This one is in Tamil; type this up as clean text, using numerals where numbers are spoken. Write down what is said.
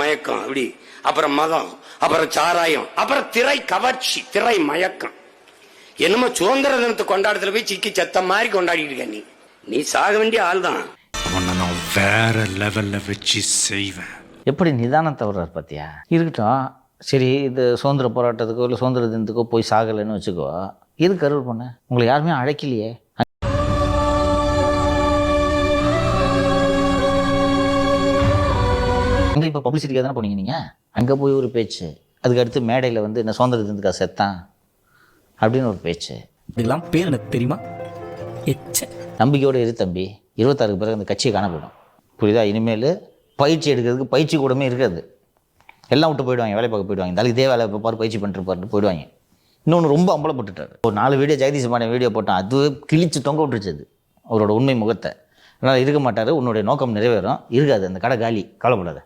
மயக்கம் அப்படி, அப்புறம் மதம், அப்புறம் சாராயம், அப்புறம் திரை கவர்ச்சி, திரை மயக்கம். என்னமோ சுதந்திர தினத்தை கொண்டாடத்துல போய் சிக்கி செத்த மாதிரி கொண்டாடிட்டு இருக்க. நீ சாக வேண்டிய ஆள் தான். நான் வேற லெவல்ல வச்சு செய்வேன். எப்படி நிதானம் தவறார் பார்த்தியா? இருக்கட்டும், சரி, இது சுதந்திர போராட்டத்துக்கோ இல்லை சுதந்திர தினத்துக்கோ போய் சாகலைன்னு வச்சுக்கோ, எதுக்கு கருவர் பண்ண? உங்களை யாருமே அழைக்கலையே. அங்கே இப்போ பப்ளிசிட்டிக்காக தானே போனீங்க நீங்கள்? அங்கே போய் ஒரு பேச்சு, அதுக்கு அடுத்து மேடையில் வந்து என்ன சுதந்திர தினத்துக்காக செத்தான் அப்படின்னு ஒரு பேச்சு. இதெல்லாம் பேர் எனக்கு தெரியுமா? நம்பிக்கையோடு இரு தம்பி, 26க்கு பிறகு அந்த கட்சியை காணப்படும். புரியுதா? இனிமேல் பயிற்சி எடுக்கிறதுக்கு பயிற்சி கூடமே இருக்காது. எல்லாம் விட்டு போயிடுவாங்க, வேலை பார்க்க போயிடுவாங்க. இந்த இதே வேலை பாரு, பயிற்சி பண்ணிட்டு போயிடுவாங்க. இன்னொன்று ரொம்ப அம்பலப்பட்டுட்டார். ஒரு 4 வீடியோ ஜெகதீஷ் மாடிய வீடியோ போட்டான், அது கிழிச்சு தொங்க விட்டுருச்சு அது அவரோட உண்மை முகத்தை. அதனால் இருக்க மாட்டார். உன்னுடைய நோக்கம் நிறைவேறும். இருக்காது, அந்த கடை காலி, கவலைப்படாத.